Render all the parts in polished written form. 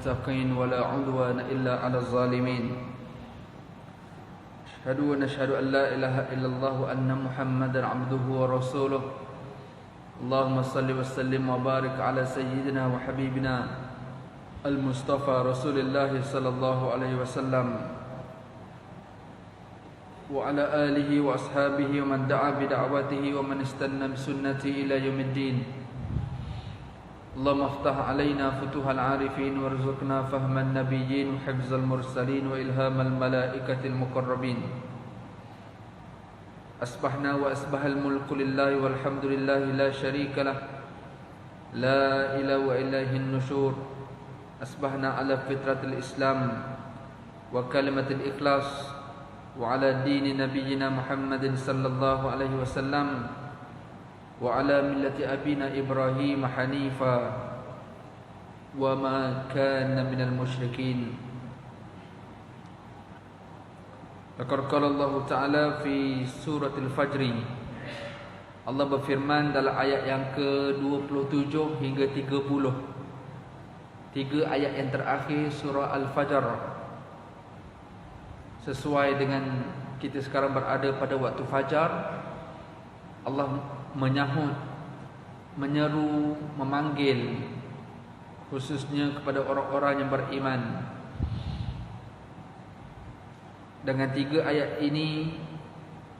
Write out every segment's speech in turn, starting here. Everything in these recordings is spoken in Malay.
متقين ولا عدوان إلا على الظالمين نشهد أن لا إله إلا الله وأن محمدا عبده ورسوله اللهم صل وسلم وبارك على سيدنا وحبيبنا المصطفى رسول الله صلى الله عليه وسلم وعلى آله وأصحابه ومن دعا بدعوته ومن استنى بسنته إلى يوم الدين اللهم افتح علينا فتوح العارفين وارزقنا فهم النبيين وحفظ المرسلين وإلهام الملائكة المقربين أصبحنا وأصبح الملك لله والحمد لله لا شريك له لا إله وإليه النشور أصبحنا على فطرة الإسلام وكلمة الإخلاص وعلى دين نبينا محمد صلى الله عليه وسلم وعلى ملة أبينا إبراهيم حنيفا وما كان من المشركين لقد قال الله تعالى في سورة الفجر Allah berfirman dalam ayat yang ke-27 hingga 30 3 ayat yang terakhir surah Al-Fajr sesuai dengan kita sekarang berada pada waktu fajar Allah menyahut, menyeru, memanggil khususnya kepada orang-orang yang beriman. Dengan 3 ayat ini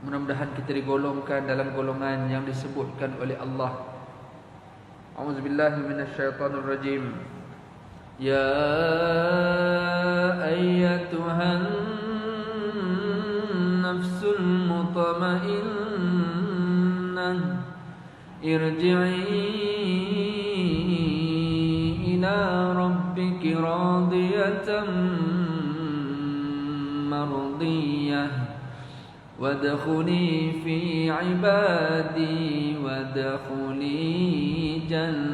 mudah-mudahan kita digolongkan dalam golongan yang disebutkan oleh Allah. A'udzubillahi minasyaitonir rajim. Ya ayyatuhan nafsul mutmainnah irji'i ila rabbiki radiyatan mardiyah wadkhuli fi ibadi wadkhuli jannati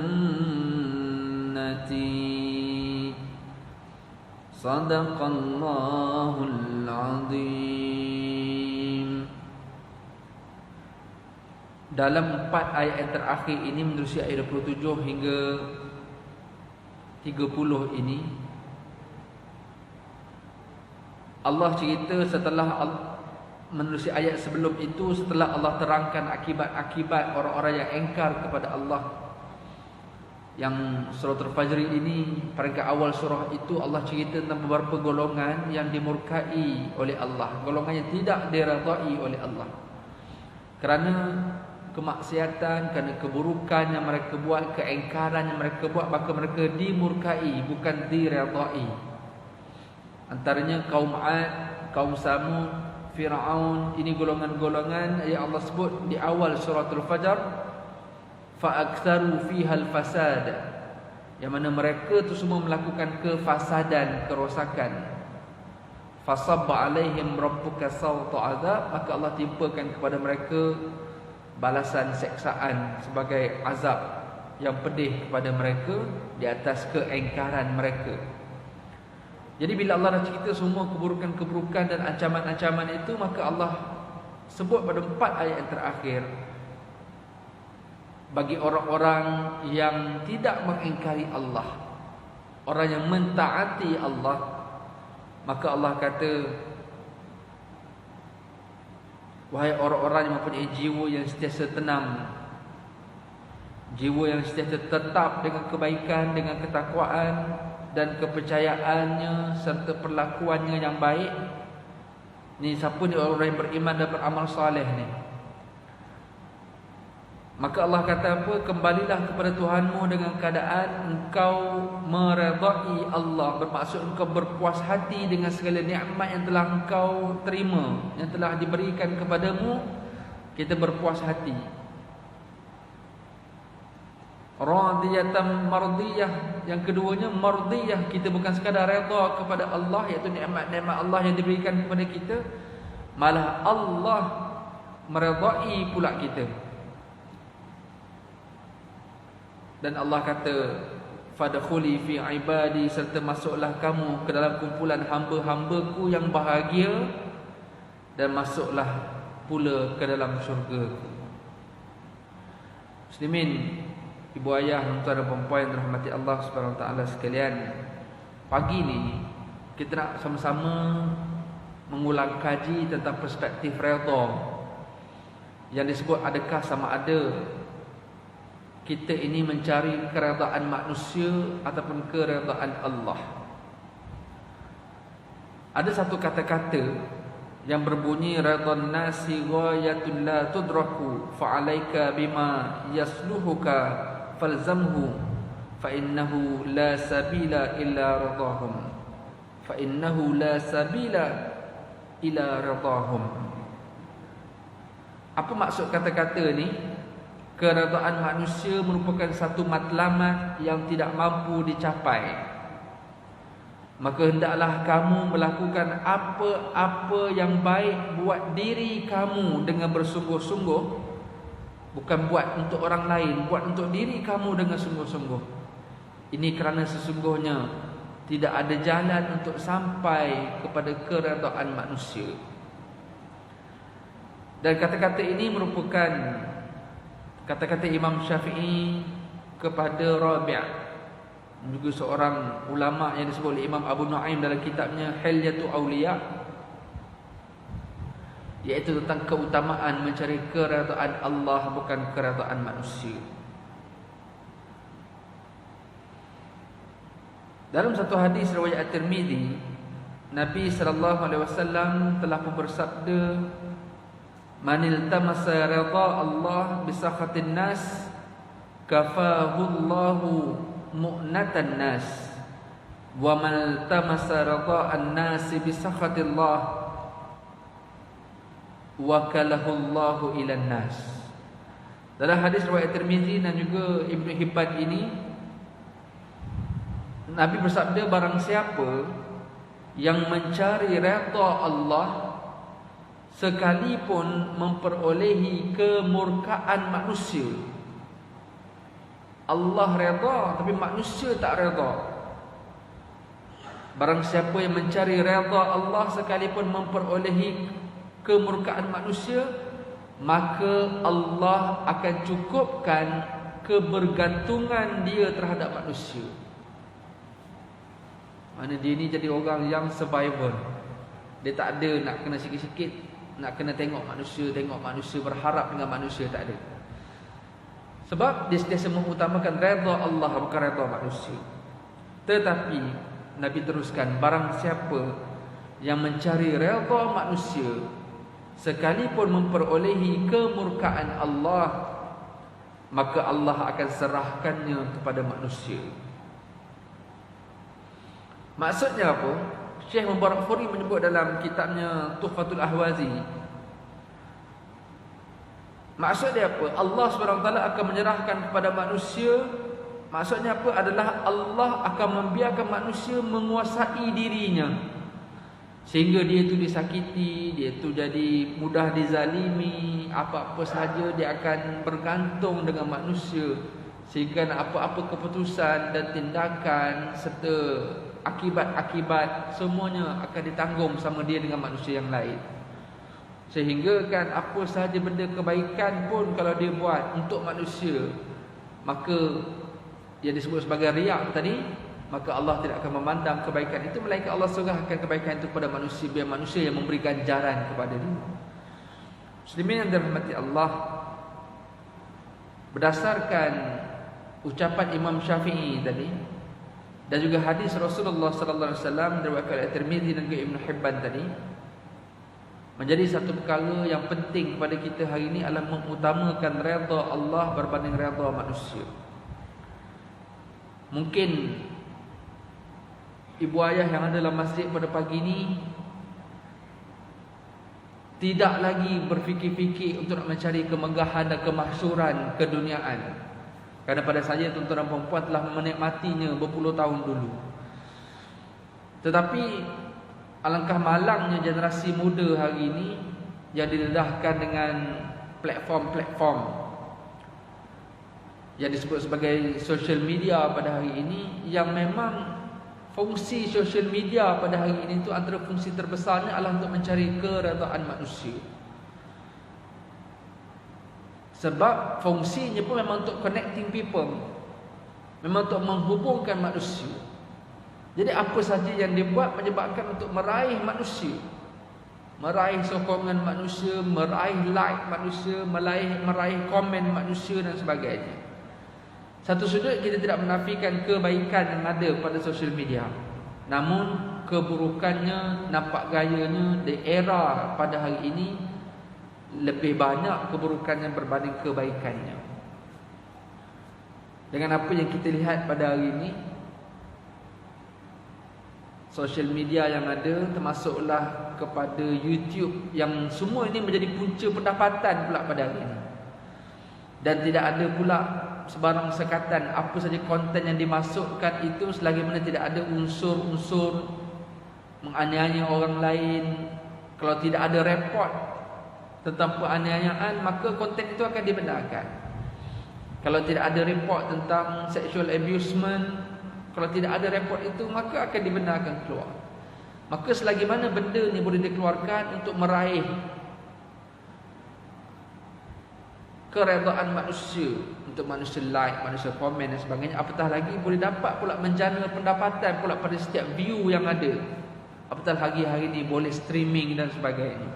sadaqallahul azim. Dalam 4 ayat yang terakhir ini menerusi ayat 27 hingga 30 ini Allah cerita setelah menerusi ayat sebelum itu, setelah Allah terangkan akibat-akibat orang-orang yang engkar kepada Allah. Yang surah Al-Fajr ini peringkat awal surah itu Allah cerita tentang beberapa golongan yang dimurkai oleh Allah, golongan yang tidak diredai oleh Allah kerana kemaksiatan, kerana keburukan yang mereka buat, keengkaran yang mereka buat, maka mereka dimurkai, bukan diredai. Antaranya kaum 'Ad, kaum Samud, Fir'aun. Ini golongan-golongan yang Allah sebut di awal surah Al-Fajr, fa'aktsaru fihal fasad, yang mana mereka tu semua melakukan kefasadan, kerosakan. Fasabba alaihim rabbuka sawta azab, maka Allah timpakan kepada mereka balasan seksaan sebagai azab yang pedih kepada mereka di atas keengkaran mereka. Jadi bila Allah dah cerita semua keburukan-keburukan dan ancaman-ancaman itu, maka Allah sebut pada 4 ayat yang terakhir bagi orang-orang yang tidak mengingkari Allah, orang yang mentaati Allah, maka Allah kata, wahai orang-orang yang mempunyai jiwa yang sentiasa tenang, jiwa yang sentiasa tetap dengan kebaikan, dengan ketakwaan dan kepercayaannya serta perlakuannya yang baik. Ni siapa ni orang yang beriman dan beramal soleh ni? Maka Allah kata apa? Kembalilah kepada Tuhanmu dengan keadaan engkau meredai Allah, bermaksud engkau berpuas hati dengan segala nikmat yang telah engkau terima, yang telah diberikan kepadamu. Kita berpuas hati. Radiyatan mardiyah, yang keduanya mardiyah, kita bukan sekadar redha kepada Allah, iaitu nikmat-nikmat Allah yang diberikan kepada kita, malah Allah meredai pula kita. Dan Allah kata, fadkhuli fi ibadi, serta masuklah kamu ke dalam kumpulan hamba-hambaku yang bahagia, dan masuklah pula ke dalam syurga. Muslimin, ibu ayah, tuan dan puan yang dirahmati Allah Subhanahu wa taala sekalian, pagi ni kita nak sama-sama mengulang kaji tentang perspektif redha yang disebut adakah sama ada kita ini mencari keredaan manusia ataupun keredaan Allah. Ada satu kata-kata yang berbunyi radhan nasi ghayatul la tudraku fa alayka bima yasluhuka falzamhu fa innahu la sabila illa radahum fa innahu la sabila ila radahum. Apa maksud kata-kata ni? Keredaan manusia merupakan satu matlamat yang tidak mampu dicapai. Maka hendaklah kamu melakukan apa-apa yang baik buat diri kamu dengan bersungguh-sungguh. Bukan buat untuk orang lain, buat untuk diri kamu dengan sungguh-sungguh. Ini kerana sesungguhnya tidak ada jalan untuk sampai kepada keredaan manusia. Dan kata-kata ini merupakan kata-kata Imam Syafi'i kepada Rabi', juga seorang ulama yang disebut oleh Imam Abu Nu'aim dalam kitabnya Hilyatul Awliya, iaitu tentang keutamaan mencari keredaan Allah bukan keredaan manusia. Dalam satu hadis riwayat At-Tirmizi, Nabi SAW telah pun bersabda, "Man iltamasa ridha Allah bi sakhatin nas, kafahu Allahu mu'natan nas. Wa man iltamasa ridha an-nas bi sakhatillah, wakalahu Allahu ila nas." Dalam hadis riwayat Tirmizi dan juga Ibnu Hibban ini, Nabi bersabda, barang siapa yang mencari redha Allah sekalipun memperolehi kemurkaan manusia. Allah redha tapi manusia tak redha. Barang siapa yang mencari redha Allah sekalipun memperolehi kemurkaan manusia, maka Allah akan cukupkan kebergantungan dia terhadap manusia. Mana dia ni jadi orang yang survival. Dia tak ada nak kena sikit-sikit, nak kena tengok manusia, berharap dengan manusia, tak ada. Sebab dia sentiasa mengutamakan redha Allah bukan redha manusia. Tetapi Nabi teruskan, barang siapa yang mencari redha manusia sekalipun memperolehi kemurkaan Allah, maka Allah akan serahkannya kepada manusia. Maksudnya apa? Syekh Mubarakfuri menyebut dalam kitabnya Tuhfatul Ahwazi, maksud dia apa? Allah SWT akan menyerahkan kepada manusia. Maksudnya apa? Adalah Allah akan membiarkan manusia menguasai dirinya, sehingga dia tu disakiti, dia tu jadi mudah dizalimi, apa-apa sahaja dia akan bergantung dengan manusia, sehingga apa-apa keputusan dan tindakan serta akibat-akibat semuanya akan ditanggung sama dia dengan manusia yang lain. Sehingga kan apa sahaja benda kebaikan pun kalau dia buat untuk manusia, maka yang disebut sebagai riak tadi, maka Allah tidak akan memandang kebaikan itu, melainkan Allah serahkan kebaikan itu kepada manusia, biar manusia yang memberi ganjaran kepada dia. Muslimin yang dirahmati Allah, berdasarkan ucapan Imam Syafi'i tadi dan juga hadis Rasulullah sallallahu alaihi wasallam diriwayatkan At-Tirmizi dan juga Ibnu Hibban tadi, menjadi satu perkara yang penting kepada kita hari ini adalah mengutamakan redha Allah berbanding redha manusia. Mungkin ibu ayah yang ada dalam masjid pada pagi ini tidak lagi berfikir-fikir untuk nak mencari kemegahan dan kemasyhuran keduniaan, kerana pada saya tuan-tuan dan puan-puan telah menikmatinya berpuluh tahun dulu. Tetapi alangkah malangnya generasi muda hari ini yang didedahkan dengan platform-platform yang disebut sebagai social media pada hari ini, yang memang fungsi social media pada hari ini itu antara fungsi terbesarnya adalah untuk mencari keredaan manusia. Sebab fungsinya pun memang untuk connecting people, memang untuk menghubungkan manusia. Jadi apa saja yang dia buat menyebabkan untuk meraih manusia, meraih sokongan manusia, meraih like manusia, meraih komen manusia dan sebagainya. Satu sudut kita tidak menafikan kebaikan yang ada pada sosial media, namun keburukannya, nampak gayanya di era pada hari ini lebih banyak keburukannya berbanding kebaikannya. Dengan apa yang kita lihat pada hari ini, sosial media yang ada, termasuklah kepada YouTube, yang semua ini menjadi punca pendapatan pula pada hari ini. Dan tidak ada pula sebarang sekatan apa saja konten yang dimasukkan itu, selagi mana tidak ada unsur-unsur menganiaya orang lain. Kalau tidak ada report tentang penganiayaan, maka konten itu akan dibenarkan. Kalau tidak ada report tentang sexual abusement, kalau tidak ada report itu, maka akan dibenarkan keluar. Maka selagi mana benda ni boleh dikeluarkan untuk meraih keredaan manusia, untuk manusia like, manusia komen dan sebagainya, apatah lagi boleh dapat pula menjana pendapatan pula pada setiap view yang ada. Apatah lagi hari ni boleh streaming dan sebagainya.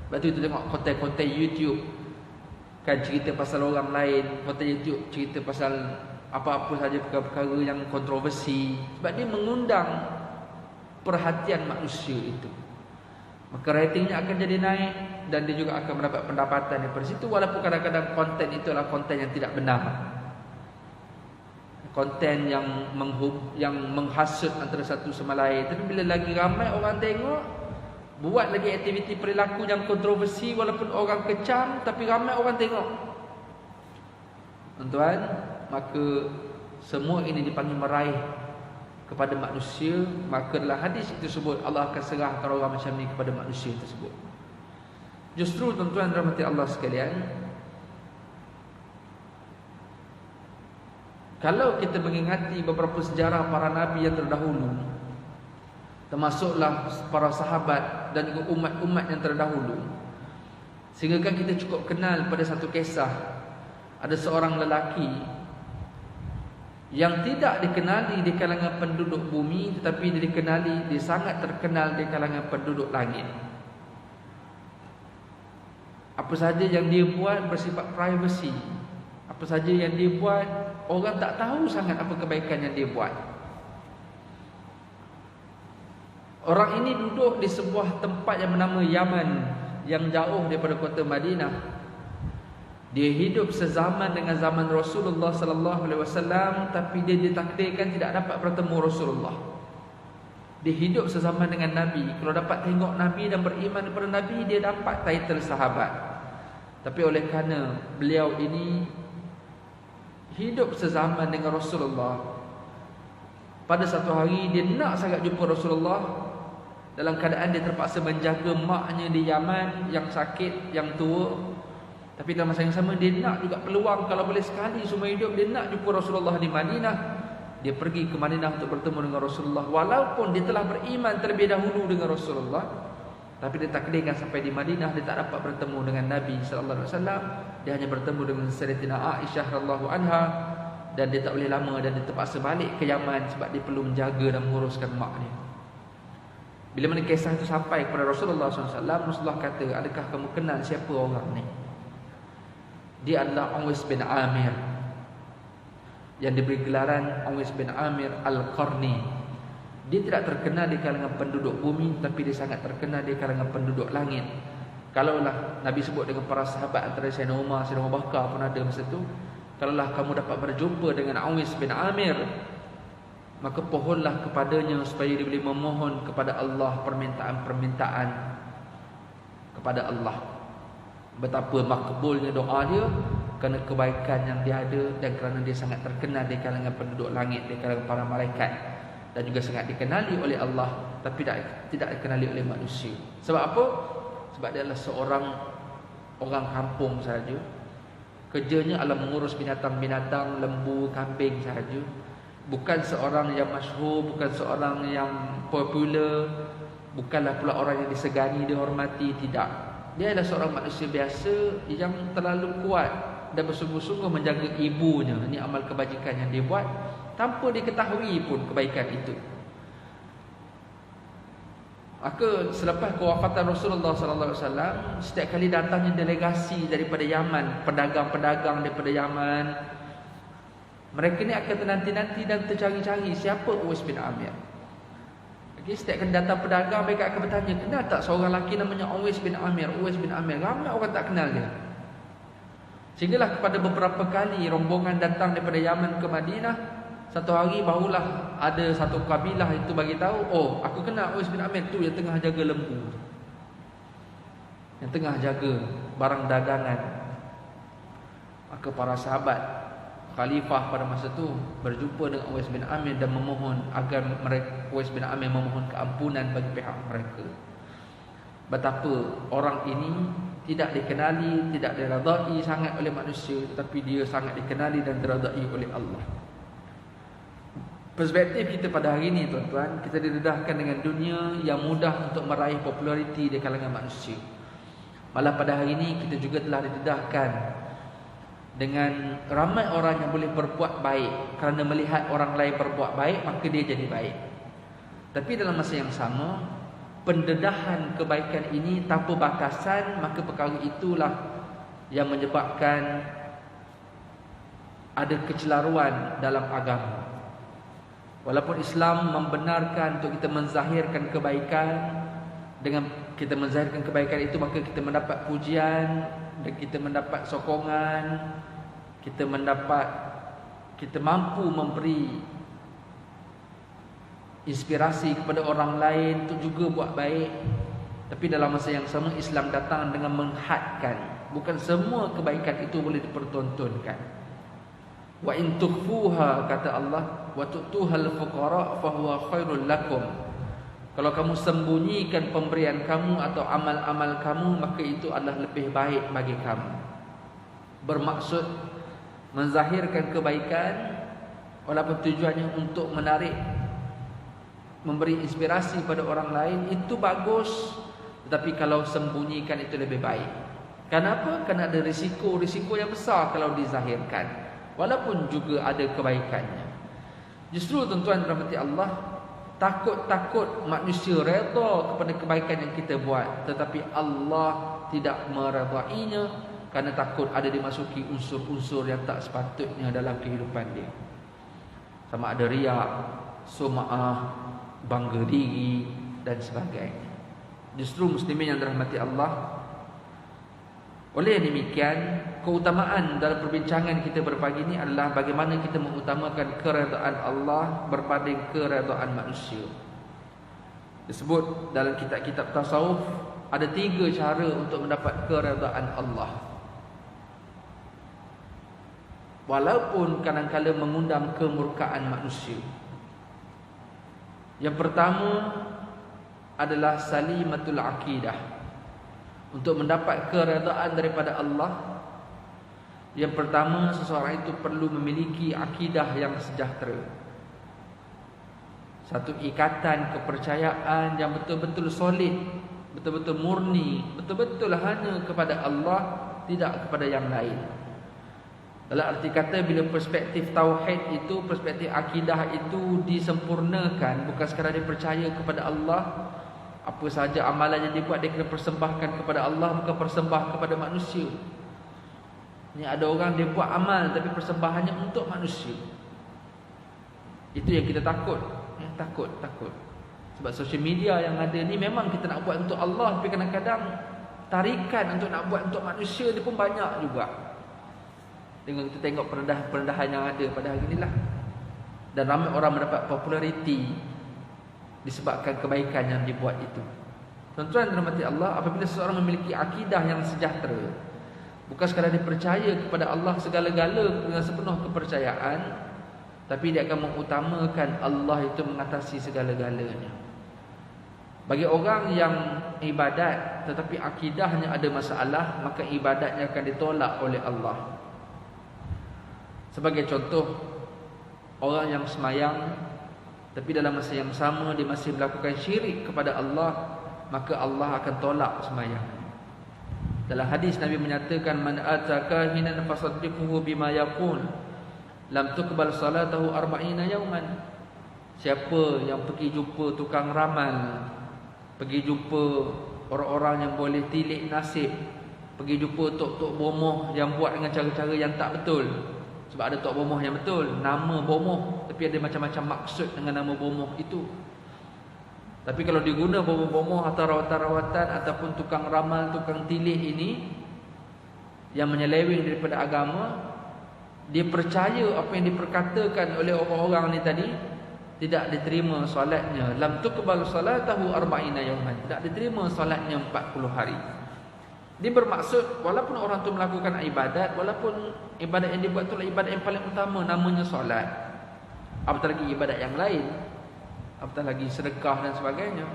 Sebab tu kita tengok konten-konten YouTube kan cerita pasal orang lain, konten YouTube cerita pasal apa-apa saja perkara-perkara yang kontroversi, sebab dia mengundang perhatian manusia itu. Maka ratingnya akan jadi naik dan dia juga akan mendapat pendapatan daripada situ, walaupun kadang-kadang konten itu adalah konten yang tidak benar, konten yang menghasut antara satu sama lain. Tapi bila lagi ramai orang tengok, buat lagi aktiviti perilaku yang kontroversi, walaupun orang kecam tapi ramai orang tengok, tuan-tuan, maka semua ini dipanggil meraih kepada manusia. Maka dalam hadis itu sebut Allah akan serahkan orang macam ni kepada manusia tersebut. Justru tuan-tuan rahmati Allah sekalian, kalau kita mengingati beberapa sejarah para nabi yang terdahulu, termasuklah para sahabat dan juga umat-umat yang terdahulu, sehingga kan kita cukup kenal pada satu kisah. Ada seorang lelaki yang tidak dikenali di kalangan penduduk bumi, tetapi dia sangat terkenal di kalangan penduduk langit. Apa saja yang dia buat bersifat privacy. Apa saja yang dia buat, orang tak tahu sangat apa kebaikan yang dia buat. Orang ini duduk di sebuah tempat yang bernama Yaman, yang jauh daripada kota Madinah. Dia hidup sezaman dengan zaman Rasulullah sallallahu alaihi wasallam, tapi dia ditakdirkan tidak dapat bertemu Rasulullah. Dia hidup sezaman dengan Nabi. Kalau dapat tengok Nabi dan beriman kepada Nabi, dia dapat title sahabat. Tapi oleh kerana beliau ini hidup sezaman dengan Rasulullah, pada satu hari dia nak sangat jumpa Rasulullah. Dalam keadaan dia terpaksa menjaga maknya di Yaman yang sakit, yang tua. Tapi dalam masa yang sama dia nak juga peluang, kalau boleh sekali semua hidup dia nak jumpa Rasulullah di Madinah. Dia pergi ke Madinah untuk bertemu dengan Rasulullah, walaupun dia telah beriman terlebih dahulu dengan Rasulullah. Tapi dia takdirkan sampai di Madinah dia tak dapat bertemu dengan Nabi sallallahu alaihi wasallam. Dia hanya bertemu dengan Sayyidatina Aisyah radhiyallahu anha, dan dia tak boleh lama dan dia terpaksa balik ke Yaman sebab dia perlu menjaga dan menguruskan mak dia. Bila mana kisah itu sampai kepada Rasulullah SAW, Rasulullah kata, adakah kamu kenal siapa orang ni? Dia adalah Uwais bin Amir, yang diberi gelaran Uwais bin Amir Al-Qarni. Dia tidak terkenal di kalangan penduduk bumi, tapi dia sangat terkenal di kalangan penduduk langit. Kalaulah Nabi sebut dengan para sahabat, antara Sayyidina Umar, Sayyidina Abu Bakar pun ada masa tu, kalaulah kamu dapat berjumpa dengan Uwais bin Amir, maka pohonlah kepadanya supaya dia boleh memohon kepada Allah permintaan-permintaan kepada Allah. Betapa makbulnya doa dia kerana kebaikan yang dia ada, dan kerana dia sangat terkenal di kalangan penduduk langit, di kalangan para malaikat, dan juga sangat dikenali oleh Allah, tapi tidak dikenali oleh manusia. Sebab apa? Sebab dia adalah seorang orang kampung sahaja. Kerjanya adalah mengurus binatang-binatang, lembu, kambing sahaja. Bukan seorang yang masyhur, bukan seorang yang popular, bukanlah pula orang yang disegani, dihormati, tidak. Dia adalah seorang manusia biasa yang terlalu kuat dan bersungguh-sungguh menjaga ibunya. Ini amal kebajikan yang dia buat tanpa diketahui pun kebaikan itu. Maka selepas kewafatan Rasulullah sallallahu alaihi wasallam, setiap kali datangnya delegasi daripada Yaman, pedagang-pedagang daripada Yaman, mereka ni akan menanti-nanti dan tercari-cari siapa Uwais bin Amir. Okay, setiap kali datang pedagang, mereka akan bertanya, kenal tak seorang lelaki namanya Uwais bin Amir? Uwais bin Amir, ramai orang tak kenal dia. Sehinggalah kepada beberapa kali rombongan datang daripada Yaman ke Madinah, satu hari barulah ada satu kabilah itu bagi tahu, oh, aku kenal Uwais bin Amir tu yang tengah jaga lembu, yang tengah jaga barang dagangan. Maka para sahabat khalifah pada masa itu berjumpa dengan Uwais bin Amir dan memohon agar Uwais bin Amir memohon keampunan bagi pihak mereka. Betapa orang ini tidak dikenali, tidak diredai sangat oleh manusia, tetapi dia sangat dikenali dan diredai oleh Allah. Perspektif kita pada hari ini, tuan-tuan, kita didedahkan dengan dunia yang mudah untuk meraih populariti di kalangan manusia. Malah pada hari ini kita juga telah didedahkan dengan ramai orang yang boleh berbuat baik. Kerana melihat orang lain berbuat baik, maka dia jadi baik. Tapi dalam masa yang sama, pendedahan kebaikan ini tanpa batasan, maka perkara itulah yang menyebabkan ada kecelaruan dalam agama. Walaupun Islam membenarkan untuk kita menzahirkan kebaikan, dengan kita menzahirkan kebaikan itu maka kita mendapat pujian dan kita mendapat sokongan, kita mampu memberi inspirasi kepada orang lain untuk juga buat baik. Tapi dalam masa yang sama, Islam datang dengan menghadkan, bukan semua kebaikan itu boleh dipertontonkan. Wa in tukhfuha, kata Allah, wa tu'tuhal fuqara fahuwa khairul lakum. Kalau kamu sembunyikan pemberian kamu atau amal-amal kamu, maka itu adalah lebih baik bagi kamu. Bermaksud menzahirkan kebaikan walaupun tujuannya untuk menarik, memberi inspirasi pada orang lain, itu bagus. Tetapi kalau sembunyikan itu lebih baik. Kenapa? Kerana ada risiko yang besar kalau dizahirkan, walaupun juga ada kebaikannya. Justru tuan-tuan rahmati Allah, takut-takut manusia redha kepada kebaikan yang kita buat, tetapi Allah tidak meredainya kerana takut ada dimasuki unsur-unsur yang tak sepatutnya dalam kehidupan dia. Sama ada riak, sum'ah, bangga diri dan sebagainya. Justru muslimin yang dirahmati Allah, oleh demikian, keutamaan dalam perbincangan kita berpagi ini adalah bagaimana kita mengutamakan keredaan Allah berbanding keredaan manusia. Disebut dalam kitab-kitab tasawuf, ada 3 cara untuk mendapat keredaan Allah, walaupun kadang-kadang mengundang kemurkaan manusia. Yang pertama adalah salimatul akidah. Untuk mendapat keredaan daripada Allah, yang pertama, seseorang itu perlu memiliki akidah yang sejahtera. Satu ikatan kepercayaan yang betul-betul solid, betul-betul murni, betul-betul hanya kepada Allah, tidak kepada yang lain. Dalam arti kata, bila perspektif tauhid itu, perspektif akidah itu disempurnakan, bukan sekadar dia percaya kepada Allah, apa sahaja amalan yang dia buat dia kena persembahkan kepada Allah, bukan persembah kepada manusia. Ni ada orang dia buat amal tapi persembahannya untuk manusia. Itu yang kita takut. Takut. Sebab social media yang ada ni memang kita nak buat untuk Allah, tapi kadang-kadang tarikan untuk nak buat untuk manusia dia pun banyak juga. Kita tengok perendahan yang ada pada hari inilah. Dan ramai orang mendapat populariti disebabkan kebaikan yang dibuat itu. Tuan-tuan dirahmati Allah, apabila seseorang memiliki akidah yang sejahtera, bukan sekadar dia percaya kepada Allah segala-gala dengan sepenuh kepercayaan, tapi dia akan mengutamakan Allah itu mengatasi segala-galanya. Bagi orang yang ibadat tetapi akidahnya ada masalah, maka ibadatnya akan ditolak oleh Allah. Sebagai contoh, orang yang semayang tapi dalam masa yang sama dia masih melakukan syirik kepada Allah, maka Allah akan tolak semayang. Dalam hadis Nabi menyatakan, man ataka hinan fasaddiquhu bima yaqul lam tuqbal salatahu 40 yawman. Siapa yang pergi jumpa tukang ramal pergi jumpa orang-orang yang boleh tilik nasib, pergi jumpa tok-tok bomoh yang buat dengan cara-cara yang tak betul. Sebab ada tok bomoh yang betul, nama bomoh, tapi ada macam-macam maksud dengan nama bomoh itu. Tapi kalau diguna bomoh-bomoh atau rawatan-rawatan ataupun tukang ramal, tukang tilih ini yang menyeleweng daripada agama, dia percaya apa yang diperkatakan oleh orang-orang ni tadi, tidak diterima solatnya. Lam tuqbal salatahu arba'ina yawman, tidak diterima solatnya 40 hari. Dia bermaksud walaupun orang tu melakukan ibadat, walaupun ibadat yang dia buat itulah ibadat yang paling utama, namanya solat, apatah lagi ibadat yang lain, apatah lagi sedekah dan sebagainya.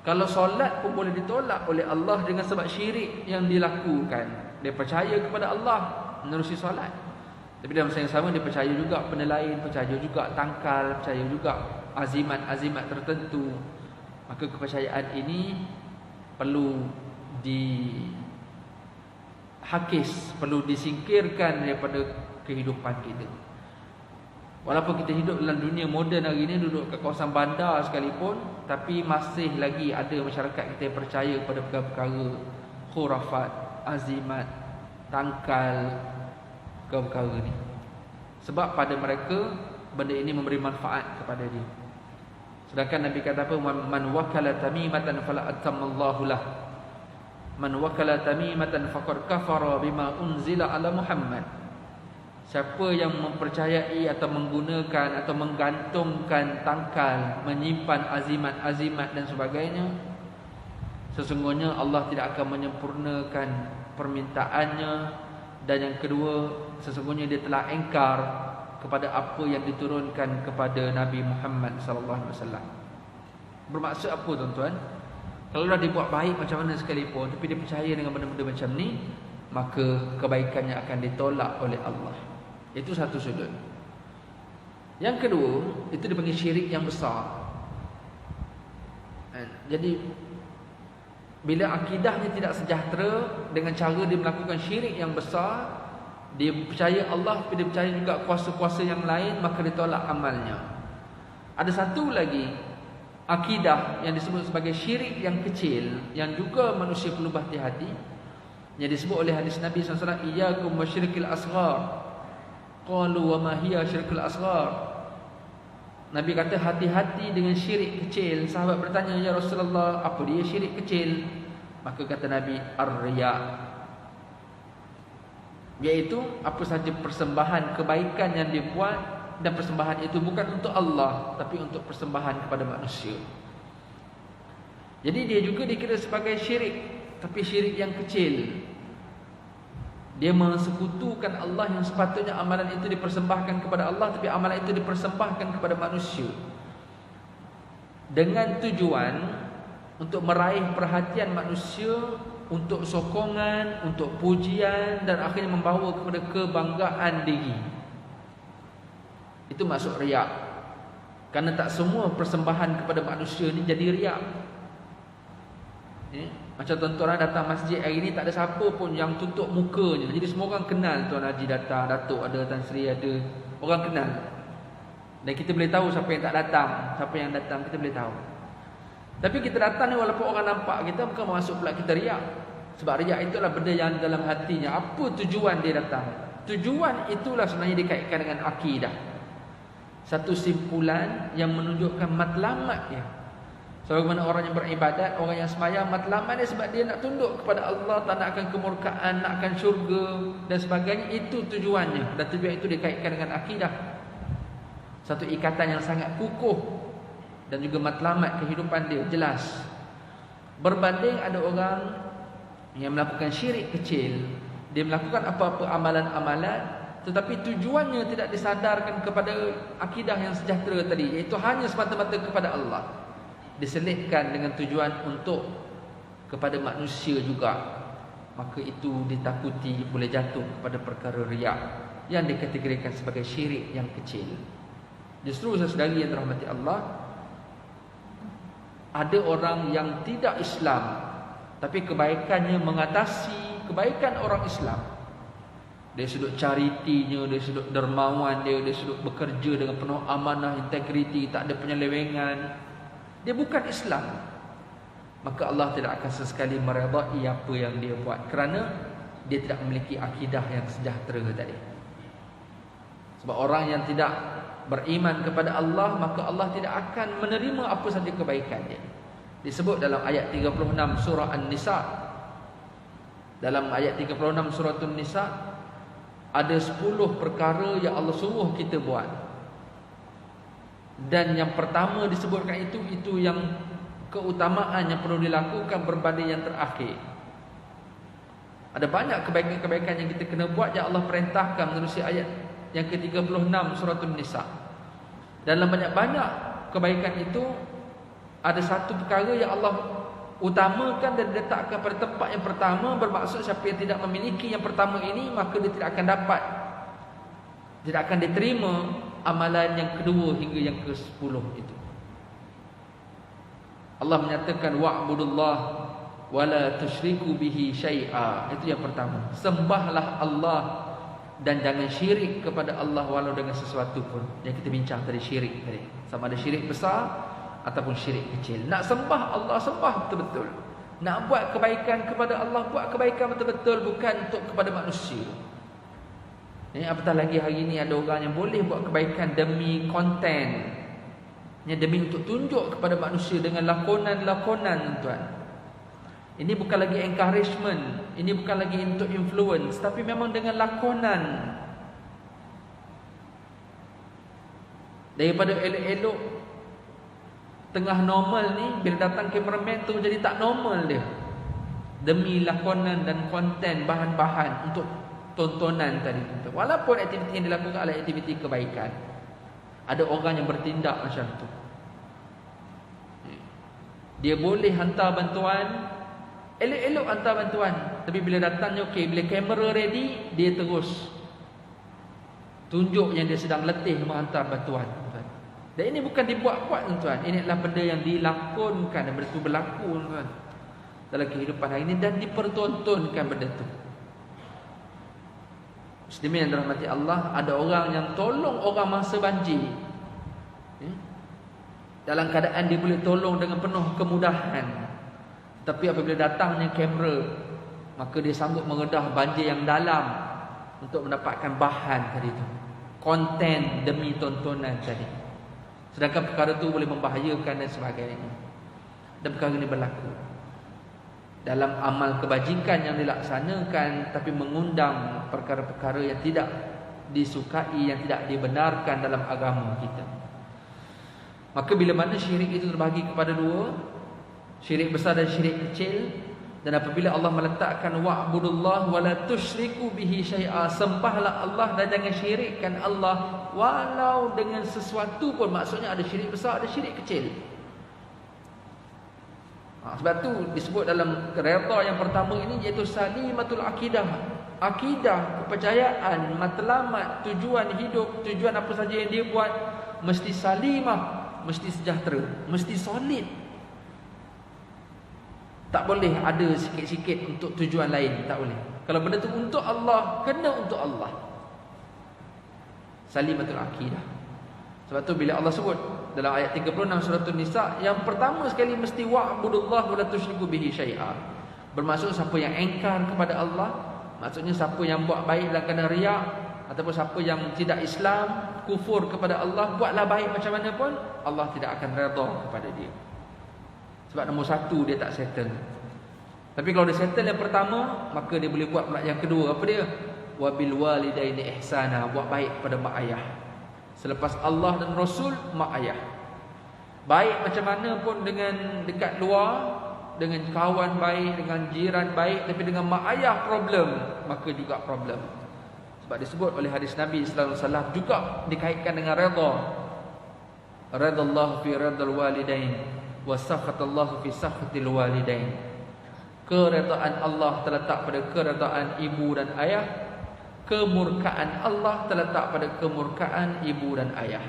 Kalau solat pun boleh ditolak oleh Allah dengan sebab syirik yang dilakukan. Dia percaya kepada Allah menerusi solat, tapi dalam masa yang sama dia percaya juga benda lain, percaya juga tangkal, percaya juga azimat-azimat tertentu. Maka kepercayaan ini perlu dihakis, perlu disingkirkan daripada kehidupan kita. Walaupun kita hidup dalam dunia moden hari ini, duduk kat kawasan bandar sekalipun, tapi masih lagi ada masyarakat kita yang percaya pada perkara-perkara khurafat, azimat, tangkal, perkara-perkara ni. Sebab pada mereka benda ini memberi manfaat kepada dia. Sedangkan Nabi kata apa? Man wakala tamimatan fala atammallahu lah. Man wakala tamimatan faqad kafara bima unzila ala Muhammad. Siapa yang mempercayai atau menggunakan atau menggantungkan tangkal, menyimpan azimat-azimat dan sebagainya, sesungguhnya Allah tidak akan menyempurnakan permintaannya. Dan yang kedua, sesungguhnya dia telah engkar kepada apa yang diturunkan kepada Nabi Muhammad sallallahu alaihi wasallam. Bermaksud apa tuan-tuan? Kalau dah dibuat baik macam mana sekalipun, tapi dia percaya dengan benda-benda macam ni, maka kebaikannya akan ditolak oleh Allah. Itu satu sudut. Yang kedua, itu dipanggil syirik yang besar. Jadi bila akidahnya tidak sejahtera dengan cara dia melakukan syirik yang besar, dia percaya Allah tapi dia percaya juga kuasa-kuasa yang lain, maka ditolak amalnya. Ada satu lagi akidah yang disebut sebagai syirik yang kecil, yang juga manusia perlu berhati-hati, yang disebut oleh hadis Nabi SAW, iyyakum wasyirkil asghar. Qalu wa ma hiya syirkul asghar. Nabi kata hati-hati dengan syirik kecil. Sahabat bertanya, ya Rasulullah, apa dia syirik kecil? Maka kata Nabi, ar-riya, iaitu apa saja persembahan kebaikan yang dia buat, dan persembahan itu bukan untuk Allah, tapi untuk persembahan kepada manusia. Jadi dia juga dikira sebagai syirik, tapi syirik yang kecil. Dia mensekutukan Allah yang sepatutnya amalan itu dipersembahkan kepada Allah, tapi amalan itu dipersembahkan kepada manusia, dengan tujuan untuk meraih perhatian manusia, untuk sokongan, untuk pujian, dan akhirnya membawa kepada kebanggaan diri. Itu maksud riak. Kerana tak semua persembahan kepada manusia ni jadi riak. Macam tuan-tuan datang masjid hari ni, tak ada siapa pun yang tutup mukanya. Jadi semua orang kenal Tuan Haji datang, Datuk ada, Tan Sri ada. Orang kenal. Dan kita boleh tahu siapa yang tak datang, siapa yang datang, kita boleh tahu. Tapi kita datang ni walaupun orang nampak kita, bukan masuk pula kita riak. Sebab riak itulah benda yang dalam hatinya. Apa tujuan dia datang? Tujuan itulah sebenarnya dikaitkan dengan akidah. Satu simpulan yang menunjukkan matlamatnya. Sebagaimana orang yang beribadat, orang yang sembahyang, matlamat dia sebab dia nak tunduk kepada Allah, tak nakkan kemurkaan, nakkan syurga dan sebagainya. Itu tujuannya. Dan tujuan itu dikaitkan dengan akidah. Satu ikatan yang sangat kukuh. Dan juga matlamat kehidupan dia jelas. Berbanding ada orang yang melakukan syirik kecil, dia melakukan apa-apa amalan-amalan, tetapi tujuannya tidak disadarkan kepada akidah yang sejahtera tadi, iaitu hanya semata-mata kepada Allah. Diselitkan dengan tujuan untuk kepada manusia juga, maka itu ditakuti boleh jatuh kepada perkara riak yang dikategorikan sebagai syirik yang kecil. Justru saudari yang dirahmati Allah, ada orang yang tidak Islam tapi kebaikannya mengatasi kebaikan orang Islam. Dari sudut charity-nya, dari sudut dermawan dia, dari sudut bekerja dengan penuh amanah, integriti, tak ada penyelewengan. Dia bukan Islam, maka Allah tidak akan sesekali meredai apa yang dia buat, kerana dia tidak memiliki akidah yang sejahtera tadi. Sebab orang yang tidak beriman kepada Allah, maka Allah tidak akan menerima apa saja kebaikan dia. Disebut dalam ayat 36 surah An-Nisa. Dalam ayat 36 surah An-Nisa ada 10 perkara yang Allah suruh kita buat. Dan yang pertama disebutkan itu yang keutamaan yang perlu dilakukan berbanding yang terakhir. Ada banyak kebaikan-kebaikan yang kita kena buat yang Allah perintahkan menerusi ayat yang ke-36 surah An-Nisa. Dalam banyak-banyak kebaikan itu ada satu perkara yang Allah utamakan dan diletakkan pada tempat yang pertama, bermaksud siapa yang tidak memiliki yang pertama ini, maka dia tidak akan dapat, tidak akan diterima amalan yang kedua hingga yang ke-10 itu. Allah menyatakan wa'budullah wala tusyriku bihi syai'a. Itu yang pertama. Sembahlah Allah dan jangan syirik kepada Allah walau dengan sesuatu pun. Yang kita bincang tadi, syirik tadi, sama ada syirik besar ataupun syirik kecil. Nak sembah Allah, sembah betul-betul. Nak buat kebaikan kepada Allah, buat kebaikan betul-betul, bukan untuk kepada manusia. Apatah lagi hari ini ada orang yang boleh buat kebaikan demi konten, demi untuk tunjuk kepada manusia dengan lakonan-lakonan, tuan. Ini bukan lagi encouragement, ini bukan lagi untuk influence, tapi memang dengan lakonan. Daripada elok-elok tengah normal ni, bila datang kameraman tu jadi tak normal dia, demi lakonan dan konten, bahan-bahan untuk tontonan tadi. Walaupun aktiviti yang dilakukan adalah aktiviti kebaikan, ada orang yang bertindak macam tu. Dia boleh hantar bantuan, elok-elok hantar bantuan, tapi bila datangnya okey, bila kamera ready, dia terus tunjuk yang dia sedang letih menghantar bantuan. Dan ini bukan dibuat-buat, tuan. Ini adalah benda yang dilakonkan dan benda itu berlaku, tuan, dalam kehidupan hari ini, dan dipertontonkan benda itu. Muslimin yang dirahmati Allah, ada orang yang tolong orang masa banjir, dalam keadaan dia boleh tolong dengan penuh kemudahan, tapi apabila datangnya kamera, maka dia sanggup mengedah banjir yang dalam untuk mendapatkan bahan tadi itu, konten demi tontonan tadi. Sedangkan perkara itu boleh membahayakan dan sebagainya. Dan perkara ini berlaku dalam amal kebajikan yang dilaksanakan, tapi mengundang perkara-perkara yang tidak disukai, yang tidak dibenarkan dalam agama kita. Maka bila mana syirik itu terbahagi kepada dua, syirik besar dan syirik kecil, dan apabila Allah meletakkan wa'budullah wala tusyriku bihi syai'a, sembahlah Allah dan jangan syirikkan Allah walau dengan sesuatu pun, maksudnya ada syirik besar, ada syirik kecil. Sebab tu disebut dalam redha yang pertama ini, iaitu salimatul akidah. Akidah, kepercayaan, matlamat, tujuan hidup, tujuan apa saja yang dia buat mesti salimah, mesti sejahtera, mesti solid. Tak boleh ada sikit-sikit untuk tujuan lain, tak boleh. Kalau benda tu untuk Allah, kena untuk Allah. Salimatul akidah. Sebab tu bila Allah sebut dalam ayat 36 surah An-Nisa, yang pertama sekali mesti wa'budullah wa la tusyriku bihi syai'a. Bermaksud siapa yang engkar kepada Allah, maksudnya siapa yang buat baik dalam keadaan riak, ataupun siapa yang tidak Islam, kufur kepada Allah, buatlah baik macam mana pun, Allah tidak akan redha kepada dia. Sebab nombor satu dia tak settle. Tapi kalau dia settle yang pertama, maka dia boleh buat pula yang kedua. Apa dia? Wabil walidaini ihsana, buat baik pada mak ayah. Selepas Allah dan Rasul, mak ayah. Baik macam mana pun dengan dekat luar, dengan kawan baik, dengan jiran baik, tapi dengan mak ayah problem, maka juga problem. Sebab disebut oleh hadis Nabi sallallahu alaihi wasallam, juga dikaitkan dengan redha. Radallahu fi radal walidain wa sakhatallahu fi sakhatil walidain. Keredaan Allah terletak pada keredaan ibu dan ayah, kemurkaan Allah terletak pada kemurkaan ibu dan ayah.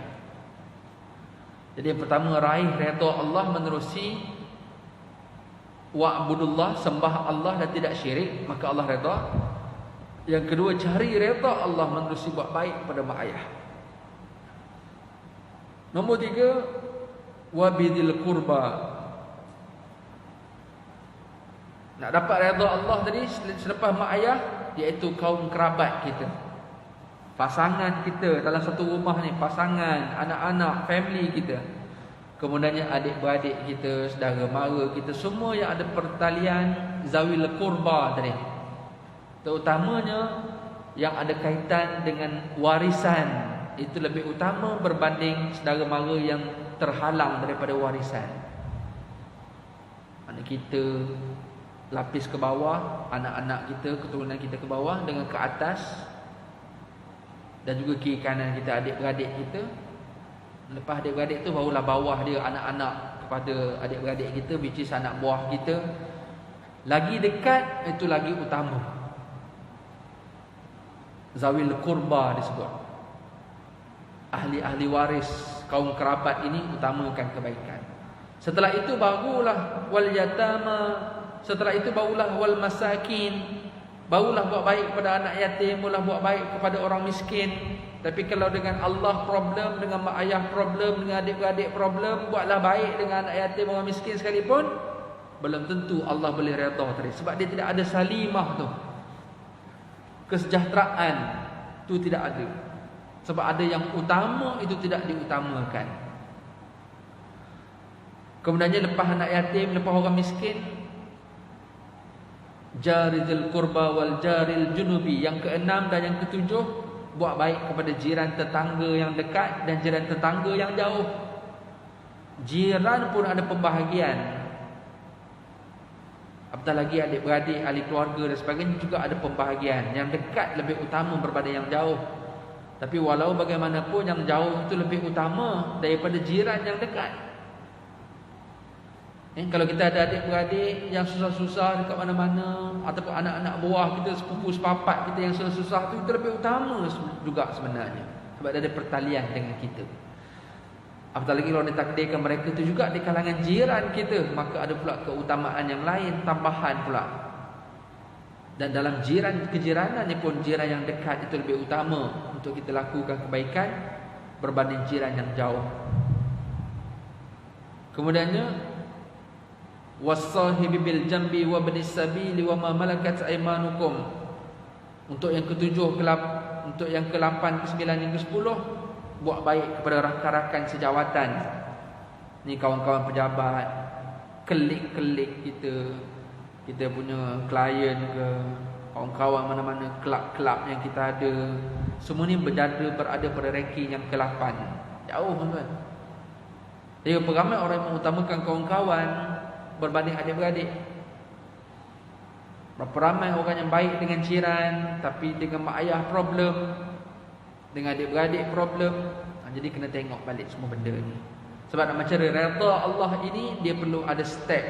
Jadi yang pertama, raih redha Allah menerusi wa'budullah, sembah Allah dan tidak syirik, maka Allah redha. Yang kedua, cari redha Allah menerusi buat baik pada mak ayah. Nombor tiga, wabidil qurba, Nak dapat redha Allah tadi selepas mak ayah, iaitu kaum kerabat kita, pasangan kita dalam satu rumah ni, pasangan, anak-anak, family kita. Kemudiannya adik-beradik kita, saudara mara kita, semua yang ada pertalian zawil qurba tadi. Terutamanya yang ada kaitan dengan warisan, itu lebih utama berbanding saudara mara yang terhalang daripada warisan. Anak kita lapis ke bawah, anak-anak kita, keturunan kita ke bawah dengan ke atas, dan juga kiri kanan kita, adik-beradik kita. Lepas adik-beradik tu barulah bawah dia anak-anak kepada adik-beradik kita, which is anak buah kita. Lagi dekat itu lagi utama. Zawil qurba disebut. Ahli-ahli waris, kaum kerabat ini utamakan kebaikan. Setelah itu barulah wal yatama, setelah itu barulah wal masakin, barulah buat baik kepada anak yatim, barulah buat baik kepada orang miskin. Tapi kalau dengan Allah problem, dengan mak ayah problem, dengan adik-beradik problem, buatlah baik dengan anak yatim, orang miskin sekalipun, belum tentu Allah boleh redha tadi. Sebab dia tidak ada salimah tu. Kesejahteraan tu tidak ada. Sebab ada yang utama itu tidak diutamakan. Kemudiannya lepas anak yatim, lepas orang miskin, jarizil qurba wal jaril junubi, yang keenam dan yang ketujuh, buat baik kepada jiran tetangga yang dekat dan jiran tetangga yang jauh. Jiran pun ada pembahagian. Apatah lagi adik-beradik, ahli keluarga dan sebagainya juga ada pembahagian. Yang dekat lebih utama berbanding yang jauh. Tapi walau bagaimanapun yang jauh itu lebih utama daripada jiran yang dekat. Kalau kita ada adik-beradik yang susah-susah dekat mana-mana, ataupun anak-anak buah kita, sepupu sepapat kita yang susah-susah, itu lebih utama juga sebenarnya. Sebab dia ada pertalian dengan kita. Apatah lagi kalau ditakdirkan mereka itu juga di kalangan jiran kita, maka ada pula keutamaan yang lain, tambahan pula. Dan dalam jiran kejiranan ni pun, jiran yang dekat itu lebih utama untuk kita lakukan kebaikan berbanding jiran yang jauh. Kemudiannya wasahibi bil jambi wa bnis sabili wa ma malakat aymanukum. Untuk yang ketujuh, untuk yang ke-8, ke-9, yang ke-10, buat baik kepada rakan-rakan sejawatan. Ni kawan-kawan pejabat, kelik-kelik kita punya klien ke, kawan-kawan mana-mana, kelab-kelab yang kita ada, semua ni berada pada ranking yang ke-8. Jauh tuan-tuan. Jadi ramai orang yang mengutamakan kawan-kawan berbanding adik-beradik. Berapa ramai orang yang baik dengan jiran, tapi dengan mak ayah problem, dengan adik-beradik problem. Jadi kena tengok balik semua benda ni. Sebab nak mencari redha Allah ini, dia perlu ada step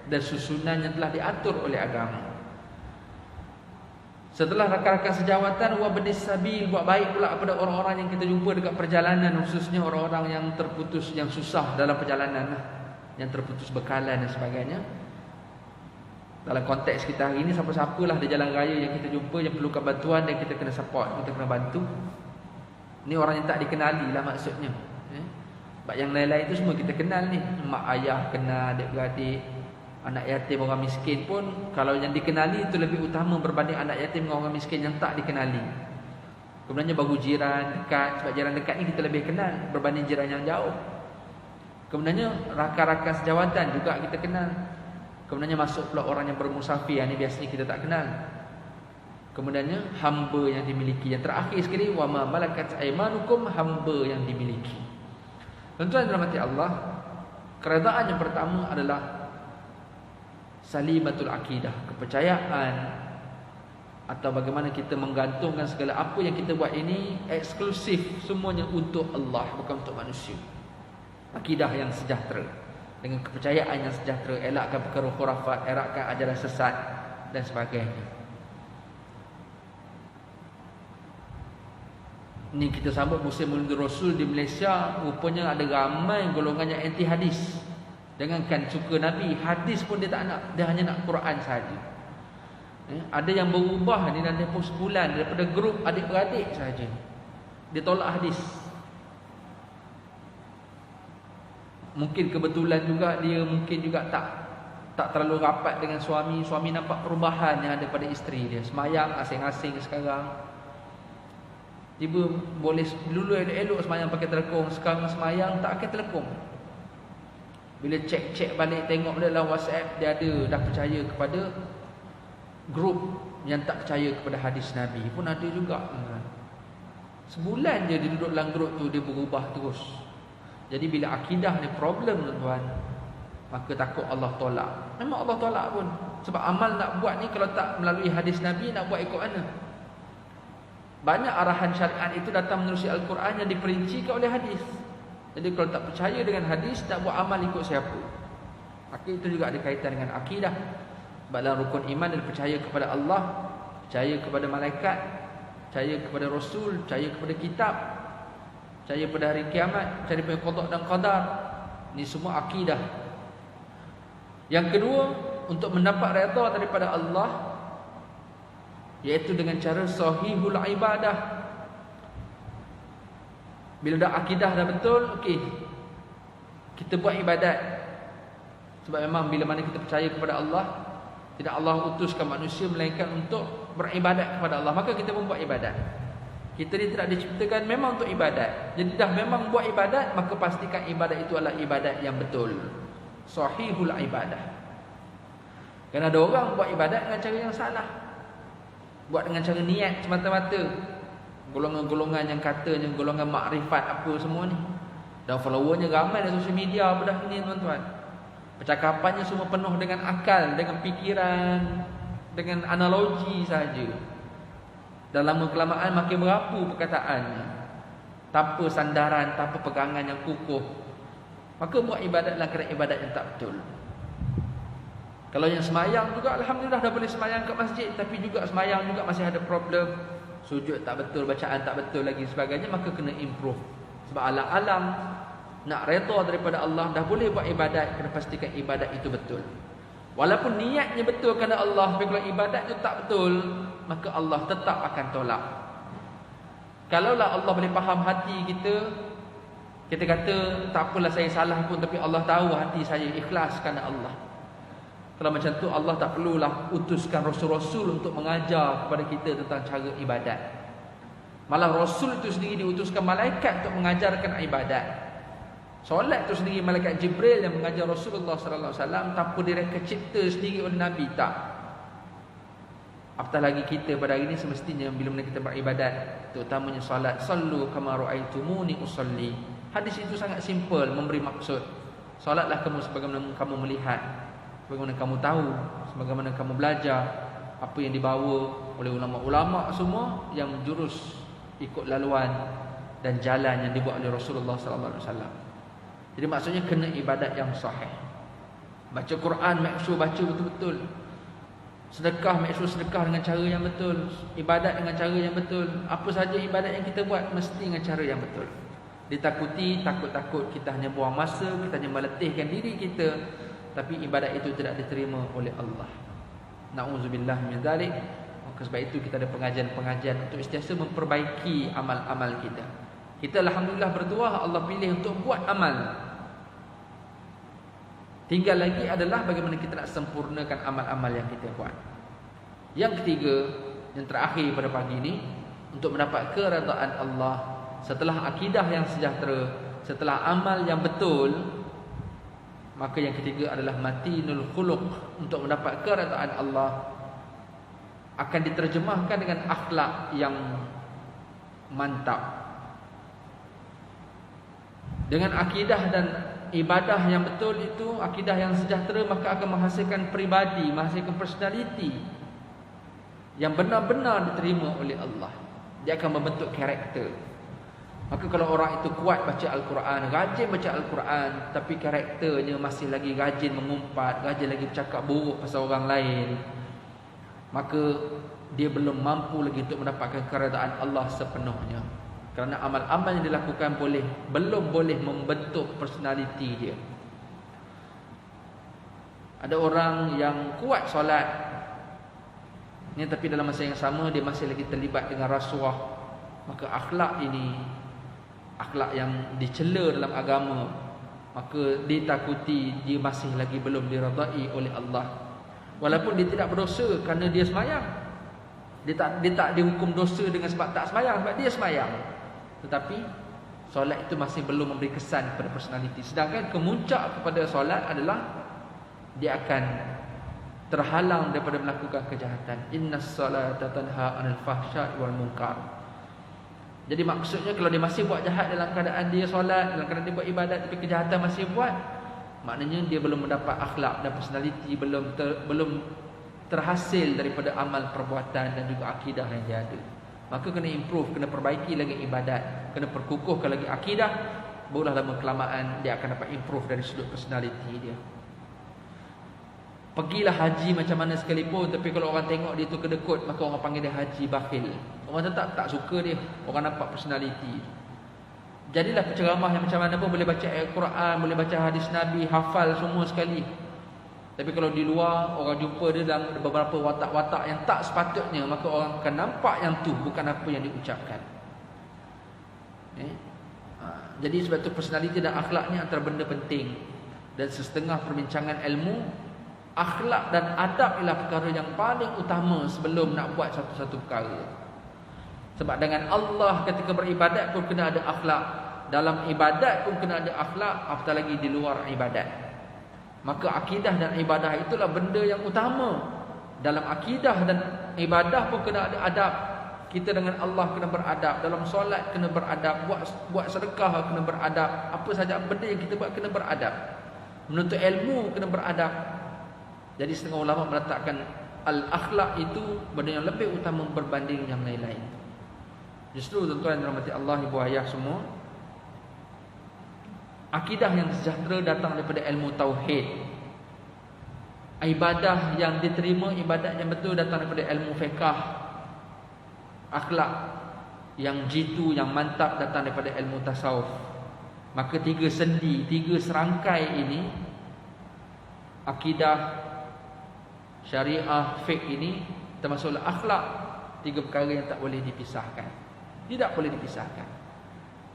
dan susunan yang telah diatur oleh agama. Setelah rakan-rakan sejawatan, wa bnis sabil, buat baik pula kepada orang-orang yang kita jumpa dekat perjalanan, khususnya orang-orang yang terputus, yang susah dalam perjalanan lah, yang terputus bekalan dan sebagainya. Dalam konteks kita hari ini, siapa-siapalah di jalan raya yang kita jumpa yang perlukan bantuan dan kita kena support, kita kena bantu. Ni orang yang tak dikenali lah maksudnya. Sebab yang lain-lain itu semua kita kenal ni. Mak ayah kenal, adik-beradik, anak yatim, orang miskin pun, kalau yang dikenali itu lebih utama berbanding anak yatim dengan orang miskin yang tak dikenali. Kemudiannya baru jiran dekat. Sebab jiran dekat ni kita lebih kenal berbanding jiran yang jauh. Kemudiannya rakan-rakan sejawatan juga kita kenal. Kemudiannya masuk pula orang yang bermusafir, ni biasanya kita tak kenal. Kemudiannya hamba yang dimiliki. Yang terakhir sekali, wa ma malakat aymanukum, hamba yang dimiliki. Tuan-tuan dalam hati Allah, keredaan yang pertama adalah salimatul akidah, kepercayaan, atau bagaimana kita menggantungkan segala apa yang kita buat ini eksklusif semuanya untuk Allah, bukan untuk manusia. Akidah yang sejahtera, dengan kepercayaan yang sejahtera, elakkan perkara khurafat, elakkan ajaran sesat dan sebagainya. Ni kita sambut musim Maulid Rasul di Malaysia, rupanya ada ramai golongan yang anti hadis. Jangankan suka Nabi, hadis pun dia tak nak, dia hanya nak Quran sahaja. Ada yang berubah ni dalam tempoh sebulan daripada grup adik-beradik sahaja. Dia tolak hadis. Mungkin kebetulan juga dia mungkin juga tak tak terlalu rapat dengan suami. Suami nampak perubahan yang ada pada isteri dia. Semayang asing-asing sekarang. Tiba boleh dulu elok-elok semayang pakai telekong, sekarang semayang tak pakai telekong. Bila cek balik tengok dia dalam WhatsApp, dia ada dah percaya kepada grup yang tak percaya kepada hadis Nabi pun ada juga. Sebulan je dia duduk dalam grup tu, dia berubah terus. Jadi bila akidah ni problem tuan-tuan, maka takut Allah tolak. Memang Allah tolak pun. Sebab amal nak buat ni kalau tak melalui hadis Nabi, nak buat ikut mana? Banyak arahan syariat itu datang menerusi Al-Quran yang diperincikan oleh hadis. Jadi kalau tak percaya dengan hadis, nak buat amal ikut siapa? Maka itu juga ada kaitan dengan akidah. Sebab dalam rukun iman dia percaya kepada Allah, percaya kepada malaikat, percaya kepada Rasul, percaya kepada kitab, percaya pada hari kiamat, percaya pada qada dan qadar. Ini semua akidah. Yang kedua, untuk mendapat redha daripada Allah, iaitu dengan cara sahihul ibadah. Bila dah akidah dah betul, okey, kita buat ibadat. Sebab memang bila mana kita percaya kepada Allah, tidak Allah utuskan manusia melainkan untuk beribadat kepada Allah, maka kita pun buat ibadat. Kita ni tidak diciptakan memang untuk ibadat. Jadi dah memang buat ibadat, maka pastikan ibadat itu adalah ibadat yang betul, sahihul ibadah. Kerana ada orang buat ibadat dengan cara yang salah, buat dengan cara niat semata-mata. Golongan-golongan yang katanya golongan makrifat apa semua ni, dan followernya ramai dalam sosial media apa dah ni tuan-tuan. Percakapannya semua penuh dengan akal, dengan fikiran, dengan analogi saja. Dan lama kelamaan makin merapu perkataannya, tanpa sandaran, tanpa pegangan yang kukuh. Maka buat ibadatlah kerana ibadat yang tak betul. Kalau yang semayang juga, alhamdulillah dah boleh semayang kat masjid, tapi juga semayang juga masih ada problem. Sujud tak betul, bacaan tak betul lagi sebagainya, maka kena improve. Sebab alang-alang nak redha daripada Allah, dah boleh buat ibadat, kena pastikan ibadat itu betul. Walaupun niatnya betul kerana Allah, tapi kalau ibadat itu tak betul, maka Allah tetap akan tolak. Kalaulah Allah boleh faham hati kita, kita kata tak apalah saya salah pun, tapi Allah tahu hati saya ikhlas kerana Allah. Kalau macam tu, Allah tak perlulah utuskan Rasul-Rasul untuk mengajar kepada kita tentang cara ibadat. Malah Rasul itu sendiri diutuskan malaikat untuk mengajarkan ibadat. Solat itu sendiri malaikat Jibril yang mengajar Rasulullah sallallahu alaihi wasallam, tanpa direka cipta sendiri oleh Nabi, tak. Apatah lagi kita pada hari ini, semestinya bila mana kita beribadat, terutamanya solat, sallu kama ra'aitumuni usalli. Hadis itu sangat simple, memberi maksud. Solatlah kamu sebagaimana kamu melihat, sebagaimana kamu tahu, sebagaimana kamu belajar. Apa yang dibawa oleh ulama-ulama semua yang jurus ikut laluan dan jalan yang dibuat oleh Rasulullah sallallahu alaihi wasallam. Jadi maksudnya kena ibadat yang sahih. Baca Quran, make sure baca betul-betul. Sedekah, make sure sedekah dengan cara yang betul. Ibadat dengan cara yang betul. Apa saja ibadat yang kita buat, mesti dengan cara yang betul. Ditakuti, takut-takut kita hanya buang masa, kita hanya meletihkan diri kita, tapi ibadat itu tidak diterima oleh Allah. Na'udzubillah min dzalik. Maka sebab itu kita ada pengajian-pengajian untuk sentiasa memperbaiki amal-amal kita. Kita alhamdulillah berdoa Allah pilih untuk buat amal. Tinggal lagi adalah bagaimana kita nak sempurnakan amal-amal yang kita buat. Yang ketiga, yang terakhir pada pagi ini, untuk mendapat keredaan Allah setelah akidah yang sejahtera, setelah amal yang betul, maka yang ketiga adalah matinul khuluq. Untuk mendapat keredaan Allah akan diterjemahkan dengan akhlak yang mantap. Dengan akidah dan ibadah yang betul itu, akidah yang sejahtera, maka akan menghasilkan peribadi, menghasilkan personality yang benar-benar diterima oleh Allah. Dia akan membentuk karakter. Maka kalau orang itu kuat baca Al-Quran, rajin baca Al-Quran, tapi karakternya masih lagi rajin mengumpat, rajin lagi bercakap buruk pasal orang lain, maka dia belum mampu lagi untuk mendapatkan keredaan Allah sepenuhnya. Kerana amal-amal yang dilakukan belum boleh membentuk personality dia. Ada orang yang kuat solat ni, tapi dalam masa yang sama dia masih lagi terlibat dengan rasuah. Maka akhlak ini, akhlak yang dicela dalam agama, maka ditakuti dia masih lagi belum diredai oleh Allah. Walaupun dia tidak berdosa kerana dia semayang, dia tak dihukum dosa dengan sebab tak semayang, sebab dia semayang, tetapi solat itu masih belum memberi kesan kepada personaliti. Sedangkan kemuncak kepada solat adalah dia akan terhalang daripada melakukan kejahatan. Innas salata tanha 'anil fahsya'i wal munkar. Jadi maksudnya kalau dia masih buat jahat dalam keadaan dia solat, dalam keadaan dia buat ibadat tapi kejahatan masih buat, maknanya dia belum mendapat akhlak dan personaliti, belum terhasil daripada amal perbuatan dan juga akidah yang dia ada. Maka kena improve, kena perbaiki lagi ibadat, kena perkukuhkan lagi akidah, barulah lama kelamaan dia akan dapat improve dari sudut personaliti dia. Pergilah haji macam mana sekalipun, tapi kalau orang tengok dia tu kedekut, maka orang panggil dia haji bakhil. Orang tetap tak suka dia, orang nampak personaliti. Jadilah penceramah yang macam mana pun, boleh baca ayat Quran, boleh baca hadis Nabi, hafal semua sekali. Tapi kalau di luar orang jumpa dia dalam beberapa watak-watak yang tak sepatutnya, maka orang akan nampak yang tu bukan apa yang diucapkan. Jadi sebab tu personaliti dan akhlaknya antara benda penting. Dan setengah perbincangan ilmu, akhlak dan adab ialah perkara yang paling utama sebelum nak buat satu-satu perkara. Sebab dengan Allah ketika beribadat pun kena ada akhlak, dalam ibadat pun kena ada akhlak, apatah lagi di luar ibadat. Maka akidah dan ibadah itulah benda yang utama. Dalam akidah dan ibadah pun kena ada adab. Kita dengan Allah kena beradab, dalam solat kena beradab, buat sedekah kena beradab, apa saja benda yang kita buat kena beradab. Menuntut ilmu kena beradab. Jadi setengah ulama meletakkan al-akhlak itu benda yang lebih utama berbanding yang lain-lain. Justru tuan-tuan dan rahmati Allah, ibu ayah semua, akidah yang sejahtera datang daripada ilmu tauhid. Ibadah yang diterima, ibadat yang betul datang daripada ilmu fiqh. Akhlak yang jitu, yang mantap datang daripada ilmu tasawuf. Maka tiga sendi, tiga serangkai ini, akidah, syariah, fiqh ini, termasuklah akhlak, tiga perkara yang tak boleh dipisahkan. Tidak boleh dipisahkan.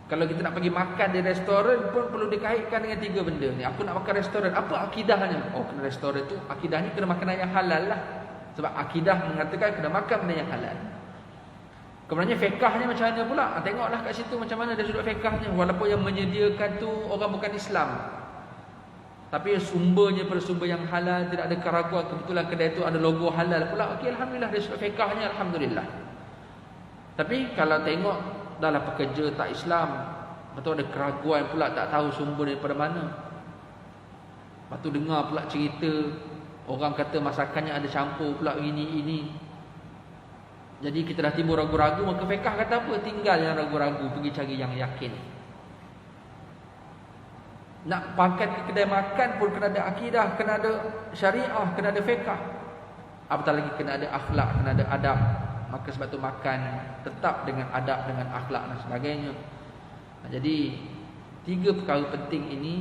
Kalau kita nak pergi makan di restoran pun perlu dikaitkan dengan tiga benda ni. Aku nak makan restoran, apa akidahnya? Oh, kena restoran tu akidahnya kena makanan yang halal lah. Sebab akidah mengatakan kena makan benda yang halal. Kemudiannya fiqahnya macam mana pula? Tengoklah kat situ macam mana dari sudut fiqahnya. Walaupun yang menyediakan tu orang bukan Islam, tapi sumbernya pada sumber yang halal, tidak ada keraguan, kebetulan kedai tu ada logo halal pula. Okey, alhamdulillah dari sudut fiqahnya alhamdulillah. Tapi kalau tengok dalam pekerja tak Islam, betul ada keraguan pula, tak tahu sumber daripada mana. Lepas tu dengar pula cerita orang kata masakannya ada campur pula ini. Jadi kita dah timbul ragu-ragu, maka fiqh kata apa? Tinggal yang ragu-ragu, pergi cari yang yakin. Nak makan ke kedai makan pun kena ada akidah, kena ada syariah, kena ada fiqh. Apatah lagi kena ada akhlak, kena ada adab. Maka sebab tu makan tetap dengan adab, dengan akhlak dan sebagainya. Jadi tiga perkara penting ini,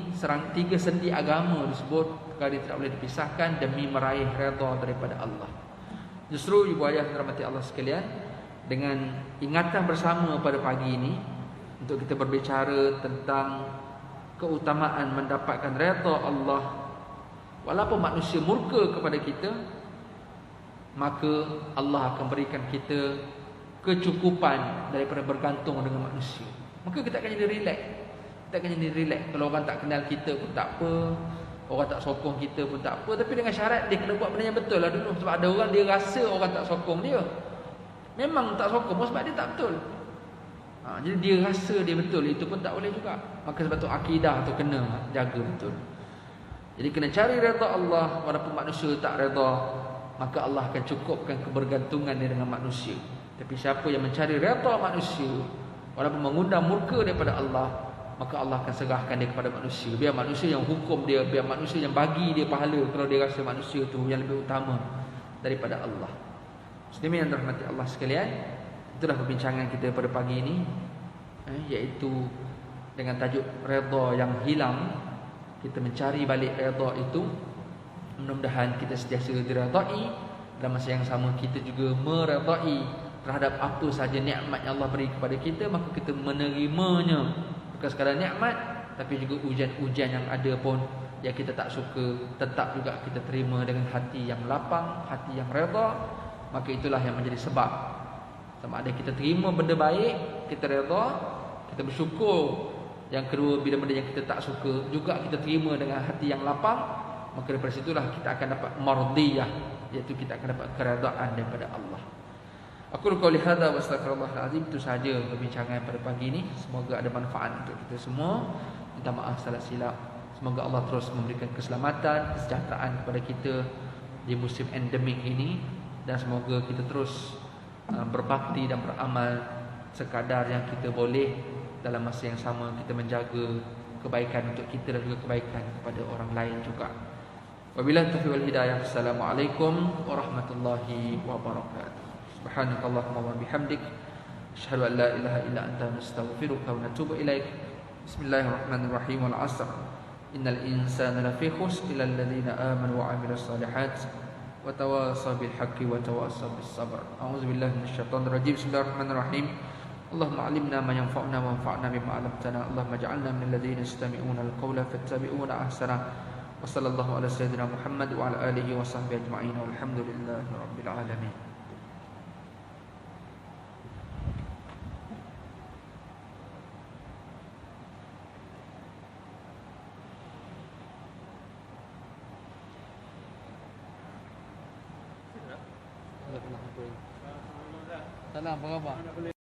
tiga sendi agama disebut perkara yang tidak boleh dipisahkan demi meraih redha daripada Allah. Justru ibu ayah dan rahmati Allah sekalian, dengan ingatan bersama pada pagi ini untuk kita berbicara tentang keutamaan mendapatkan redha Allah walaupun manusia murka kepada kita, maka Allah akan berikan kita kecukupan daripada bergantung dengan manusia. Maka kita akan jadi relax. Kita akan jadi relax. Kalau orang tak kenal kita pun tak apa, orang tak sokong kita pun tak apa, tapi dengan syarat dia kena buat benda yang betul lah dulu. Sebab ada orang dia rasa orang tak sokong dia, memang tak sokong sebab dia tak betul. Jadi dia rasa dia betul, itu pun tak boleh juga. Maka sebab tu akidah tu kena jaga betul. Jadi kena cari redha Allah walaupun manusia tak redha, maka Allah akan cukupkan kebergantungan dia dengan manusia. Tapi siapa yang mencari redha manusia walaupun mengundang murka daripada Allah, maka Allah akan serahkan dia kepada manusia. Biar manusia yang hukum dia, biar manusia yang bagi dia pahala kalau dia rasa manusia tu yang lebih utama daripada Allah. Muslimin yang dirahmati Allah sekalian, itulah perbincangan kita pada pagi ini, iaitu dengan tajuk redha yang hilang. Kita mencari balik redha itu. Mudah-mudahan kita sentiasa diredai, dalam masa yang sama kita juga meredai terhadap apa sahaja nikmat yang Allah beri kepada kita, maka kita menerimanya bukan sekadar nikmat, tapi juga ujian-ujian yang ada pun yang kita tak suka, tetap juga kita terima dengan hati yang lapang, hati yang redha. Maka itulah yang menjadi sebab, sama ada kita terima benda baik, kita redha, kita bersyukur. Yang kedua, bila benda yang kita tak suka juga kita terima dengan hati yang lapang, maka daripada situlah kita akan dapat mardiyah, iaitu kita akan dapat keredaan daripada Allah. Aku qauli hadza wa astaghfirullahal azim. Itu sahaja perbincangan pada pagi ini. Semoga ada manfaat untuk kita semua. Minta maaf salah silap. Semoga Allah terus memberikan keselamatan, kesejahteraan kepada kita di musim endemik ini, dan semoga kita terus berbakti dan beramal sekadar yang kita boleh. Dalam masa yang sama kita menjaga kebaikan untuk kita dan juga kebaikan kepada orang lain juga. Wabillahi taufiq wal hidayah. Assalamualaikum warahmatullahi wabarakatuh. Subhanakallahumma wa bihamdik, asyhadu an la ilaha illa anta, nastaghfiruka wa natubu ilaik. Bismillahirrahmanirrahim. Wal 'asr. Innal insana lafi khusr illa alladhina amanu wa 'amilus shalihat wa tawasaw bil haqqi wa tawasaw bis sabr. A'udzu billahi minasyaitonir rajim. Bismillahirrahmanirrahim. Allahumma 'allimna ma yanfa'una wa anfa'na bima 'allamtana. Allahumma ij'alna minal ladzina yastami'una al-qawla fattabi'una ahsana. Wa sallallahu ala sayyidina Muhammad wa ala alihi wa sahbihi ajma'in. Walhamdulillahi rabbil alamin. Salam, apa khabar?